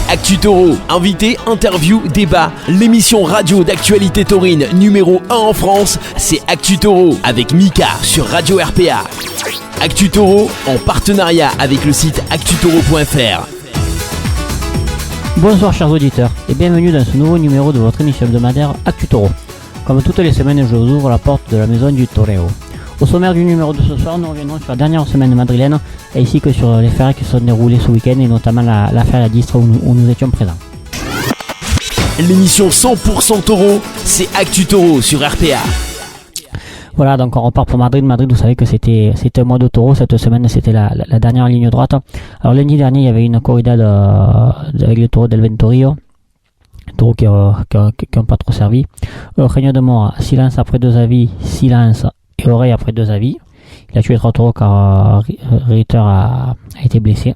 Actu Taureau. Invité, interview, débat. L'émission radio d'actualité taurine numéro 1 en France, c'est Actu Taureau avec Mika sur Radio RPA. Actu Taureau en partenariat avec le site actutaureau.fr. Bonsoir chers auditeurs et bienvenue dans ce nouveau numéro de votre émission hebdomadaire Actu Taureau. Comme toutes les semaines, je vous ouvre la porte de la maison du Toreo. Au sommaire du numéro de ce soir, nous reviendrons sur la dernière semaine madrilène ainsi que sur les fêtes qui se sont déroulées ce week-end et notamment l'affaire à Distre où nous étions présents. L'émission 100% Taureau, c'est Actu Taureau sur RPA. Voilà, donc on repart pour Madrid. Madrid, vous savez que c'était un mois de taureau. Cette semaine, c'était la dernière ligne droite. Alors lundi dernier, il y avait une corrida avec le taureau del Ventorio. Taureaux qui n'ont pas trop servi. Réunion de mort, silence après 2 avis, silence et oreille après 2 avis. Il a tué 3 taureaux car Ritter a été blessé.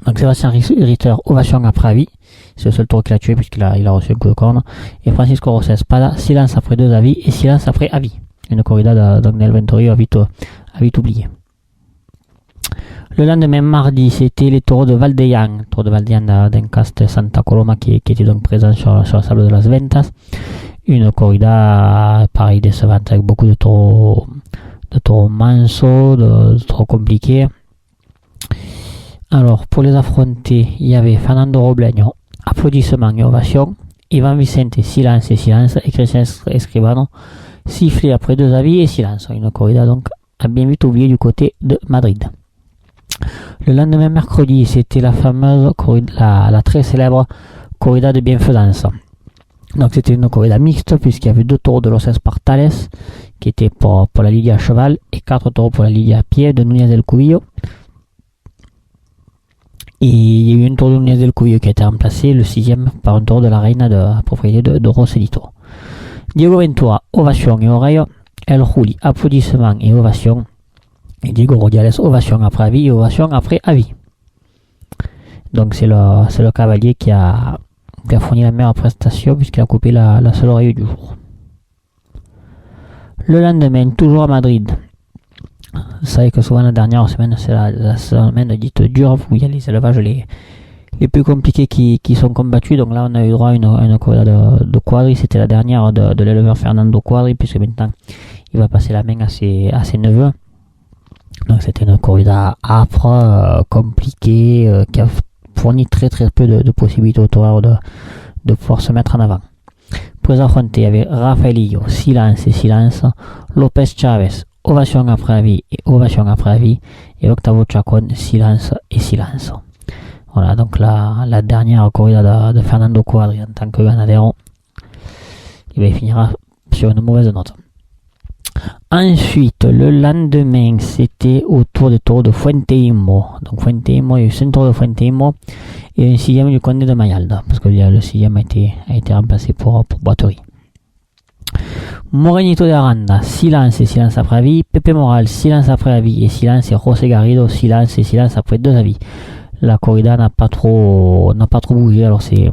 Donc Sébastien Ritter, ovation après avis. C'est le seul taureau qu'il a tué puisqu'il a reçu un coup de corne. Et Francisco Rosses, silence après 2 avis et silence après avis. Une corrida del Ventorio a vite oublié. Le lendemain, mardi, c'était les taureaux de Valdeyan. Taureau de Valdeyan d'Encast Santa Coloma qui était donc présent sur la sable de Las Ventas. Une corrida, pareil, décevante avec beaucoup de taureaux mansos, de taureaux compliqués. Alors, pour les affronter, il y avait Fernando Robleño, applaudissements et ovations. Ivan Vicente, silence et silence. Et Christian Escribano, sifflet après 2 avis et silence. Une corrida donc a bien vite oublié du côté de Madrid. Le lendemain mercredi, c'était la fameuse corrida, la très célèbre corrida de bienfaisance. Donc c'était une corrida mixte puisqu'il y avait 2 taureaux de Los Espartales qui étaient pour la Lidia à cheval et 4 taureaux pour la Lidia à pied de Núñez del Cubillo. Et il y a eu un taureau de Núñez del Cubillo qui a été remplacé, le 6e, par un taureau de la Reina de propriété de Roselito. Diego Ventura, ovation et oreille. El Juli, applaudissements et ovation. Et Diego Rodiales, ovation après avis et ovation après avis. Donc c'est le cavalier qui a fourni la meilleure prestation puisqu'il a coupé la seule oreille du jour. Le lendemain, toujours à Madrid. Vous savez que souvent la dernière semaine, c'est la semaine dite dure où il y a les élevages les plus compliqués qui sont combattus. Donc là on a eu droit à une corrida de Quadri. C'était la dernière de l'éleveur Fernando Quadri puisque maintenant il va passer la main à ses neveux. Donc c'était une corrida âpre, compliquée, qui a fourni très très peu de possibilités aux taureaux de pouvoir se mettre en avant. Pour les affronter, il y avait Rafaelillo, silence et silence. Lopez Chavez, ovation après avis et ovation après avis. Et Octavo Chacon, silence et silence. Voilà, donc la dernière corrida de Fernando Quadri en tant que ganadero. Il finira sur une mauvaise note. Ensuite, le lendemain, c'était au tour des taureaux de Fuenteimo. Donc Fuenteimo, il y a eu 5 taureaux de Fuenteimo et un 6e du Conde de Mayalda, parce que le 6e a été remplacé pour Boiterie. Morenito de Aranda, silence et silence après avis. Pepe Moral, silence après avis et silence. Et José Garrido, silence et silence après 2 avis. La corrida n'a pas trop bougé, alors c'est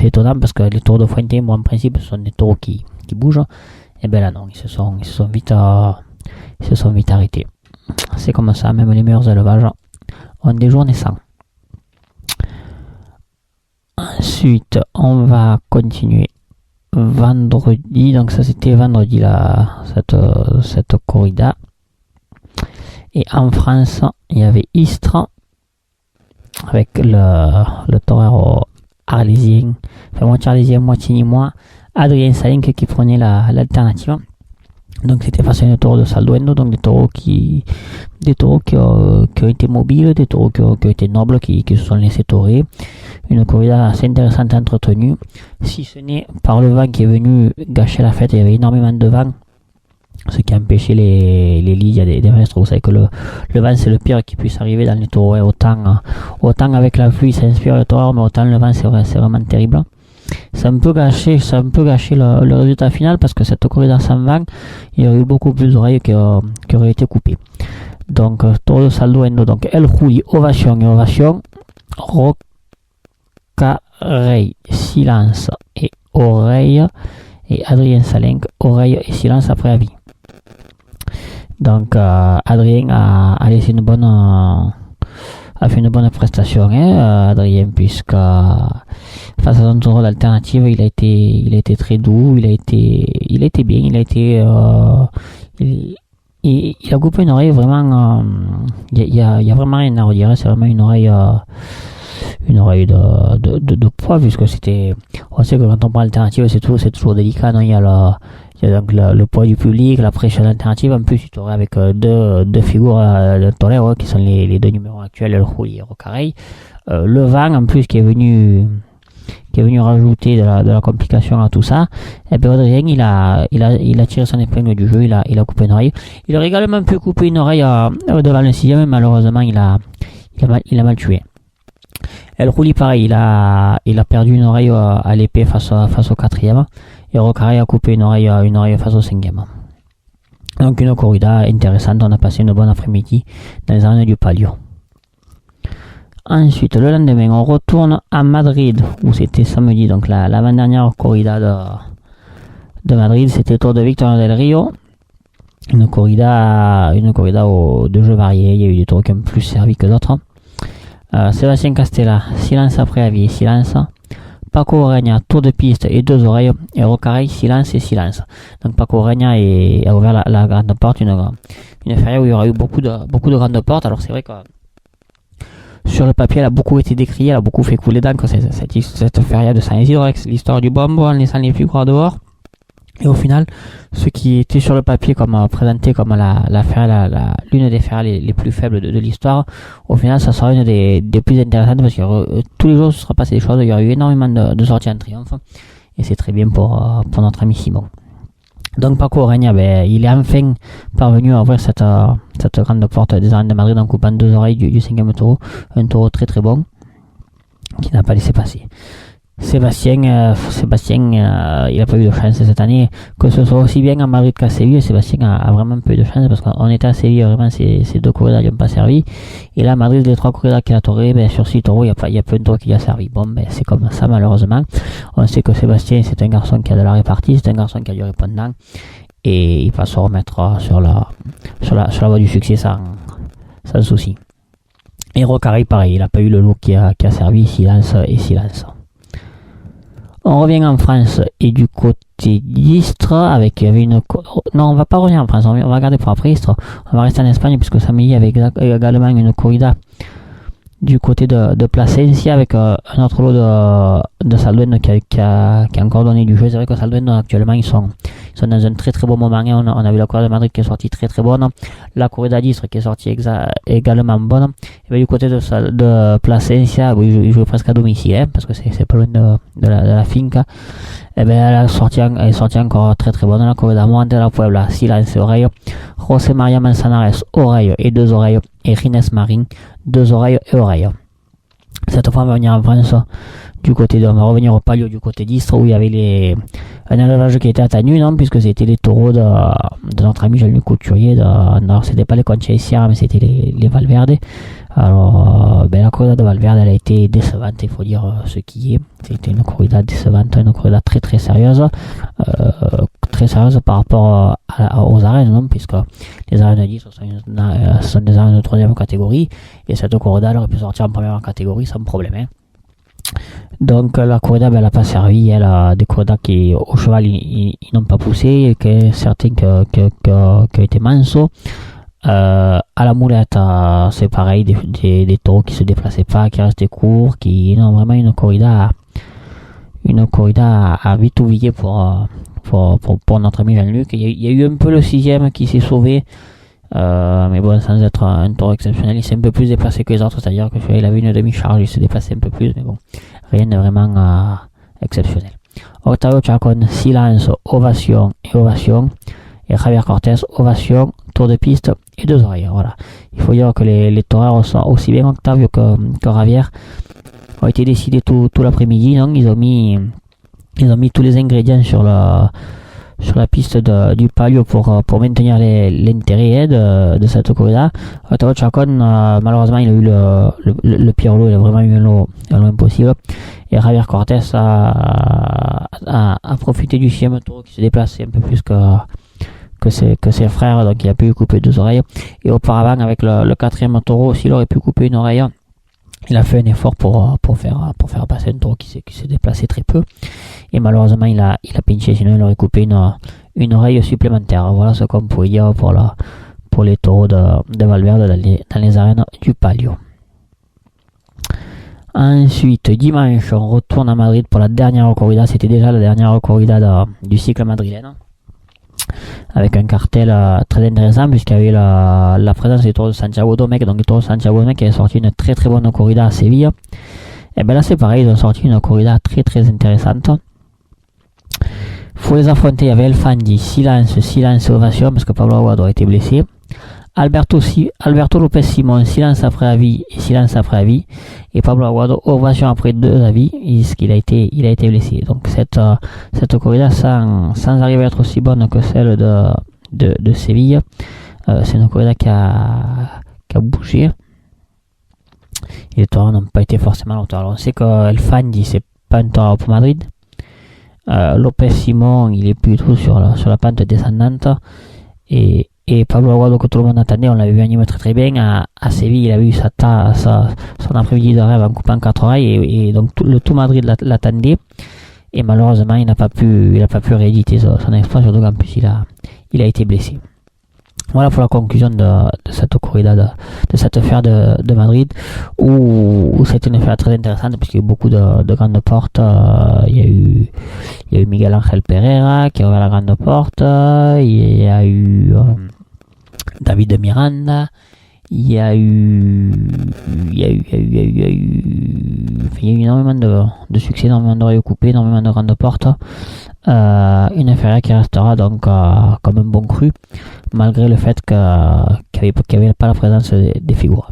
étonnant parce que les taureaux de Fuenteimo en principe ce sont des taureaux qui bougent. Et bien là non, ils se sont vite arrêtés. C'est comme ça, même les meilleurs élevages ont des journées sans. Ensuite, on va continuer vendredi. Donc ça c'était vendredi cette corrida. Et en France, il y avait Istres avec le torero arlésien, enfin moitié arlésien, moitié nîmois, Adrien Salenque qui prenait l'alternative. Donc c'était face à une taureau de Salduendo, donc des taureaux qui ont été mobiles, des taureaux qui ont été nobles, qui se sont laissés taurer. Une corrida assez intéressante entretenue, si ce n'est par le vent qui est venu gâcher la fête. Il y avait énormément de vent, ce qui a empêché les ligues des maîtres. Vous savez que le vent c'est le pire qui puisse arriver dans les taureaux. Autant avec la pluie ça inspire le taureau, mais autant le vent c'est vraiment terrible. Ça me peut gâcher le résultat final parce que cette corrida sans vent, il y aurait eu beaucoup plus d'oreilles qui auraient été coupées. Donc taureau de Salduendo, donc El Juli, ovation et ovation. Rocarey, silence et oreille. Et Adrien Salenque, oreille et silence après avis. Donc Adrien a laissé une bonne a fait une bonne prestation, Adrien, puisque face à son taureau d'alternative, il a été très doux, il a été bien, il a coupé une oreille vraiment, il y a vraiment rien à redire, c'est vraiment une oreille de poids, puisque on sait que quand on prend l'alternative, c'est toujours délicat, non, il y a donc le poids du public, la pression alternative, en plus tu t'aurais avec deux figures de Tolero, qui sont les deux numéros actuels, le Juli et Rocarey, le vent en plus qui est venu rajouter de la complication à tout ça. Et bien Adrien, il a tiré son épingle du jeu, il a coupé une oreille. Il aurait également pu couper une oreille devant le 6ème, mais malheureusement il a mal tué. El Rouli, pareil, il a perdu une oreille à l'épée face au 4ème, et Rocarey a coupé une oreille face au 5ème. Donc une corrida intéressante, on a passé une bonne après-midi dans les arènes du Palio. Ensuite, le lendemain, on retourne à Madrid, où c'était samedi, donc l'avant-dernière corrida de Madrid, c'était le Tour de Victoria del Rio. Une corrida de jeux variés, il y a eu des tours qui ont plus servi que d'autres. Sébastien Castella, silence après avis, silence. Paco Regna, tour de piste et 2 oreilles. Et Rocarey, silence et silence. Donc Paco Regna a ouvert la grande porte, une feria où il y aura eu beaucoup de grandes portes. Alors c'est vrai que sur le papier, elle a beaucoup été décriée, elle a beaucoup fait couler d'encre, cette feria de San Isidro, avec l'histoire du bombe en laissant les figures dehors. Et au final, ce qui était sur le papier présenté comme l'une des férias les plus faibles de l'histoire, au final, ça sera une des plus intéressantes, parce que tous les jours, ce sera passé des choses, il y aura eu énormément de sorties en triomphe, et c'est très bien pour notre ami Simon. Donc Paco Regna, il est enfin parvenu à ouvrir cette grande porte des arènes de Madrid en coupant 2 oreilles du 5ème taureau, un taureau très très bon, qui n'a pas laissé passer. Sébastien, il a pas eu de chance cette année, que ce soit aussi bien à Madrid qu'à Séville. Sébastien a vraiment pas eu de chance, parce qu'on était à Séville, vraiment ces 2 corridas n'ont pas servi, et là à Madrid, les 3 corridas qu'il a touré, sur 6 taureaux, il y a pas un taureau qui a servi. Bon, c'est comme ça malheureusement. On sait que Sébastien, c'est un garçon qui a de la répartie, c'est un garçon qui a du répondant, et il va se remettre sur la voie du succès sans souci. Et Rocarey, pareil, il a pas eu le lot qui a servi, silence et silence. On revient en France, et du côté d'Istres, avec non, on va pas revenir en France, on va regarder pour après Istres, on va rester en Espagne, puisque samedi avec également une corrida du côté de Plasencia, avec un autre lot de Salduendo qui a encore donné du jeu. C'est vrai que Salduendo actuellement ils sont dans un très très bon moment, on a vu la corrida de Madrid qui est sortie très très bonne, la corrida d'Istres qui est sortie également bonne, et bien du côté de Plasencia, ils jouent presque à domicile, parce que c'est pas loin de la finca, et bien elle est sortie encore très très bonne, la corrida Monte de la Puebla, silence et oreille, José María Manzanares, oreille et 2 oreilles, et Rines Marin, 2 oreilles et oreilles. Cette fois on va venir en France, on va revenir au Palio du côté d'Istres, où il y avait un élevage qui était atténué, non, puisque c'était les taureaux de notre ami Jean-Luc Couturier, alors c'était pas les Conchessières, mais c'était les Valverde. Alors la corrida de Valverde, elle a été décevante, il faut dire ce qui est. C'était une corrida décevante, une corrida très très sérieuse, par rapport aux arènes, non, puisque les arènes d'Istres sont des arènes de 3ème catégorie, et cette corrida elle aurait pu sortir en 1ère catégorie sans problème, hein. Donc la corrida, elle n'a pas servi, elle a des corridas qui au cheval ils n'ont pas poussé, et certains qui ont été manso. À la moulette, c'est pareil, des taureaux qui se déplaçaient pas, qui restaient courts, non, vraiment une corrida à vite oublier pour notre ami Jean-Luc. Il y a eu un peu le 6ème qui s'est sauvé, mais bon, sans être un taureau exceptionnel, il s'est un peu plus déplacé que les autres, c'est-à-dire que il avait une demi-charge, il s'est déplacé un peu plus, mais bon, rien de vraiment exceptionnel. Octavio Chacon, silence, ovation, et Javier Cortés, ovation, tour de piste et 2 oreilles. Voilà. Il faut dire que les taureurs sont aussi bien Octavio que Javier ont été décidés tout l'après-midi, donc ils ont mis tous les ingrédients sur la piste du Palio pour maintenir l'intérêt de cette corrida. Octavio Chacon, malheureusement, il a eu le pire lot, il a vraiment eu un lot impossible. Et Javier Cortés a profité du 6ème taureau qui se déplaçait un peu plus que ses frères, donc il a pu couper 2 oreilles. Et auparavant, avec le 4ème taureau aussi, il aurait pu couper une oreille. il a fait un effort pour faire passer un taureau qui s'est déplacé très peu. Et malheureusement, il a pinché, sinon il aurait coupé une oreille supplémentaire. Voilà ce qu'on pouvait dire pour les taureaux de Valverde dans les arènes du Palio. Ensuite, dimanche, on retourne à Madrid pour la dernière corrida. C'était déjà la dernière corrida du cycle madrilène, avec un cartel très intéressant, puisqu'il y avait la présence du taureau de Santiago Domecq. Donc le taureau de Santiago Domecq qui a sorti une très très bonne corrida à Séville. Et bien là c'est pareil, ils ont sorti une corrida très très intéressante. Faut les affronter, il y avait El Fandi, silence et ovation, parce que Pablo Aguado a été blessé. Alberto Lopez Simon, silence après avis et silence après avis. Et Pablo Aguado, ovation après 2 avis, puisqu'il a été blessé. Donc cette corrida, sans arriver à être aussi bonne que celle de Séville, c'est une corrida qui a bougé. Et les taureaux n'ont pas été forcément longtemps. Alors on sait que El Fandi, c'est pas un taureau pour Madrid. Lopez Simon, il est plutôt sur la pente descendante. Et Pablo Aguado, que tout le monde attendait, on l'avait vu animer très très bien à Séville. Il a eu son après-midi de rêve en coupant 4 oreilles, et donc tout Madrid l'attendait. Et malheureusement, il n'a pas pu rééditer son exploit, surtout qu'en plus il a été blessé. Voilà pour la conclusion de cette corrida, de cette affaire de Madrid, où c'était une affaire très intéressante, puisqu'il y a eu beaucoup de grandes portes. Il y a eu Miguel Ángel Pereira qui a ouvert la grande porte. Il y a eu David de Miranda. Il y a eu énormément de succès, énormément d'oreilles coupées, énormément de grandes portes. Une affaire qui restera donc comme un bon cru, malgré le fait qu'il n'y avait pas la présence des figures.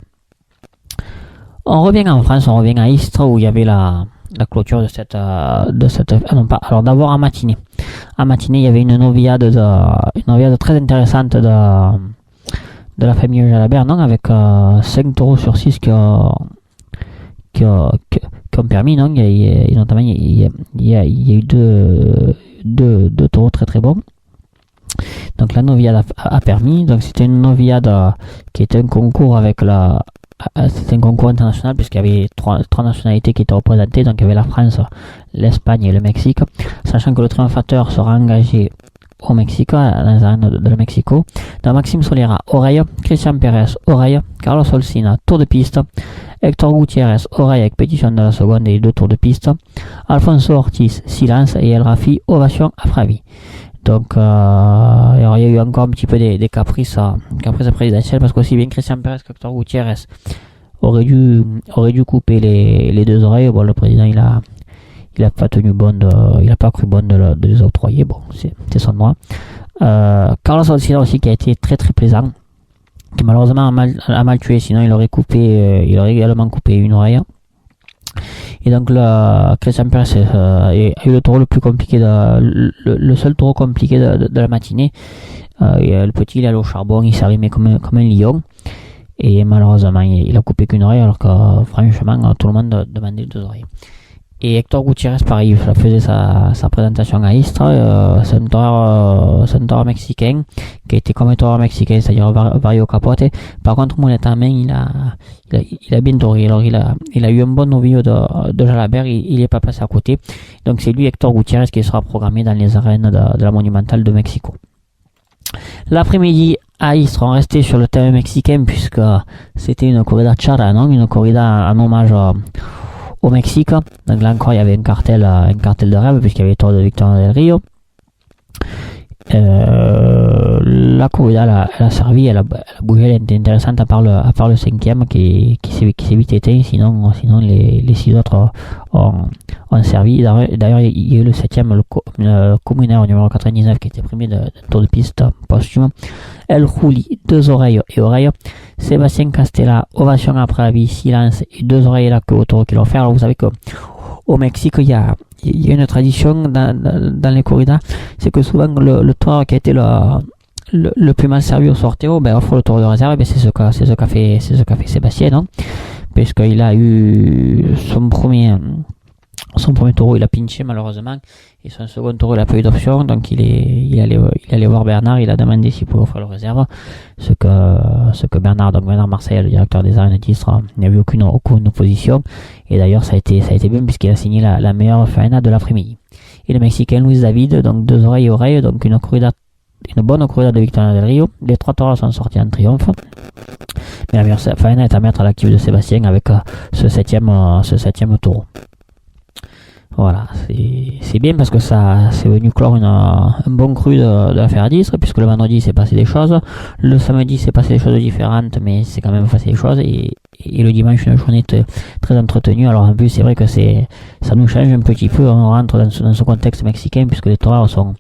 On revient en France, on revient à Istres, où il y avait la clôture de cette alors d'abord en matinée. En matinée, il y avait une noviade très intéressante de la famille Jalabert, avec 5 taureaux sur 6 qui ont permis, non, notamment il y a eu deux taureaux très très bons. Donc la noviade a permis. Donc c'était une noviade qui était un concours c'était un concours international, puisqu'il y avait trois nationalités qui étaient représentées. Donc il y avait la France, l'Espagne et le Mexique, sachant que le triomphateur sera engagé au Mexique, dans les arènes de Mexico. Donc Maxime Solera, oreille. Christian Pérez, oreille. Carlos Olsina, tour de piste. Hector Gutiérrez, oreille avec pétition de la seconde et 2 tours de piste. Alfonso Ortiz, silence. Et El Rafi, ovation après avis. Donc il y a eu encore un petit peu des caprices présidentielles, parce qu'aussi bien Christian Pérez qu'Hector Gutiérrez aurait dû couper les 2 oreilles. Bon, le président il a pas tenu bon il a pas cru bon de les octroyer. Bon, c'est son droit. Carlos Olsina aussi, qui a été très très plaisant, qui malheureusement a mal tué, sinon il aurait également coupé une oreille. Et donc Christian Pérez a eu le taureau le plus compliqué, le seul taureau compliqué de la matinée. Le petit, il est allé au charbon, il s'est arrimé comme un lion, et malheureusement il a coupé qu'une oreille, alors que franchement tout le monde demandait 2 oreilles. Et Hector Gutiérrez, pareil, il faisait sa présentation à Istres. C'est un taureau mexicain qui a été comme un taureau mexicain, c'est-à-dire varié au capote. Par contre, moulette en main, il a bien touré. Alors il a eu un bon novillo de Jalabert, il n'est pas passé à côté. Donc c'est lui, Hector Gutiérrez, qui sera programmé dans les arènes de la Monumentale de Mexico. L'après-midi à Istres, on restait sur le thème mexicain, puisque c'était une corrida charra, non, une corrida en hommage au Mexique. Donc là encore il y avait un cartel de rêve, puisqu'il y avait le tour de Victor del Rio. La corrida elle a servi, elle a bougé, elle était intéressante, à part le 5e qui s'est vite éteint. Sinon les 6 autres ont servi. D'ailleurs il y a eu le 7e, le communeur numéro 99, qui était premier de tour de piste posthume. El Rouli, 2 oreilles et oreilles. Sébastien Castella, ovation après avis, silence et 2 oreilles là que au taureau qui l'a offert. Alors vous savez que au Mexique il y a une tradition dans les corridas, c'est que souvent le taureau qui a été le plus mal servi au sorteo, offre le taureau de réserve. C'est ce qu'a fait Sébastien, non, puisqu'il a eu son premier Son premier taureau, il a pinché malheureusement, et son second taureau, il a pas eu d'option, donc il allait voir Bernard, il a demandé s'il pouvait offrir le réserve, ce que Bernard Marseille, le directeur des arènes d'Istres, n'a vu aucune opposition, et d'ailleurs ça a été bien puisqu'il a signé la meilleure faena de l'après-midi. Et le Mexicain Luis David, donc 2 oreilles, donc une bonne corrida de Victoria del Rio. Les 3 taureaux sont sortis en triomphe. Mais la meilleure faena est à mettre à l'actif de Sébastien avec ce septième taureau. Voilà, c'est bien parce que ça c'est venu clore un bon cru de l'affaire d'Istres, puisque le vendredi il s'est passé des choses, le samedi il s'est passé des choses différentes, mais c'est quand même passé des choses, et le dimanche une journée très entretenue. Alors en plus c'est vrai que ça nous change un petit peu, on rentre dans ce contexte mexicain, puisque les taureaux sont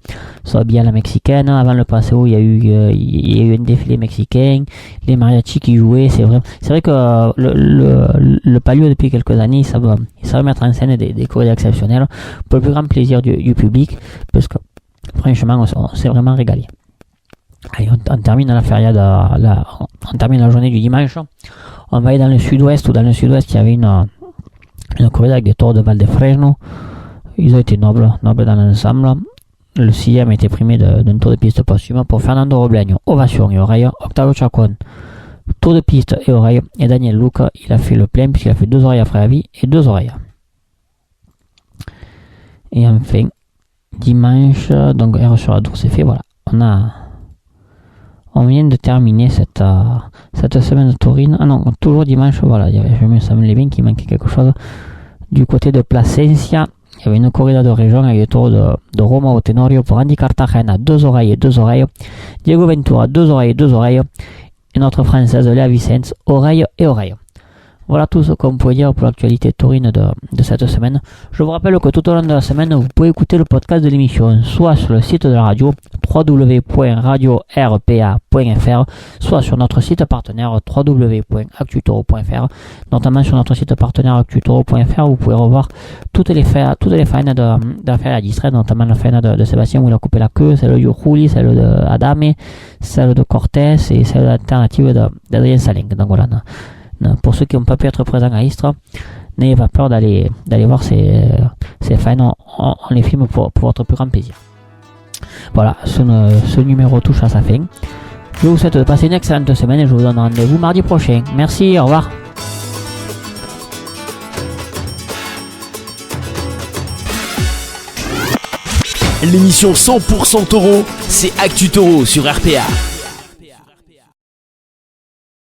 habillés à la mexicaine. Avant le Paseo il y a eu un défilé mexicain, les mariachis qui jouaient, c'est vrai que le Palio depuis quelques années ça va mettre en scène des corridas exceptionnelles pour le plus grand plaisir du public, parce que franchement on s'est vraiment régalé. Allez, on termine la fériade, on termine la journée du dimanche. On va aller dans le sud-ouest, il y avait une corrida avec des taureaux de Valdefresno. Ils ont été nobles dans l'ensemble. Le 6e a été primé d'un tour de piste posthume pour Fernando Robleño, ovation et oreille. Octavio Chacon, tour de piste et oreille. Et Daniel Luca, il a fait le plein puisqu'il a fait 2 oreilles après avis et 2 oreilles. Et enfin, dimanche, donc R sur la Dour, c'est fait, voilà. On vient de terminer cette semaine de taurine. Ah non, toujours dimanche, voilà, je me semblais bien qu'il manquait quelque chose. Du côté de Plasencia, il y avait une corrida de région avec les taureaux de Roma au Tenorio pour Andy Cartagena, 2 oreilles et 2 oreilles. Diego Ventura, 2 oreilles et 2 oreilles. Et notre française Léa Vicens, oreille et oreille. Voilà tout ce qu'on peut dire pour l'actualité taurine de cette semaine. Je vous rappelle que tout au long de la semaine, vous pouvez écouter le podcast de l'émission, soit sur le site de la radio, www.radio-rpa.fr, soit sur notre site partenaire, www.actutoro.fr. Notamment sur notre site partenaire actutoro.fr, vous pouvez revoir toutes les faenas de la faena d'Istres, notamment la faena de Sébastien où il a coupé la queue, celle de Juli, celle de Adame, celle de Cortés et celle d'alternative d'Adrien Saling. Donc voilà. Pour ceux qui n'ont pas pu être présents à Istres, n'ayez pas peur d'aller voir ces faenas, on les filme pour votre plus grand plaisir. Voilà, ce numéro touche à sa fin. Je vous souhaite de passer une excellente semaine et je vous donne rendez-vous mardi prochain. Merci, au revoir. L'émission 100% Taureau, c'est Actu Taureau sur RPA.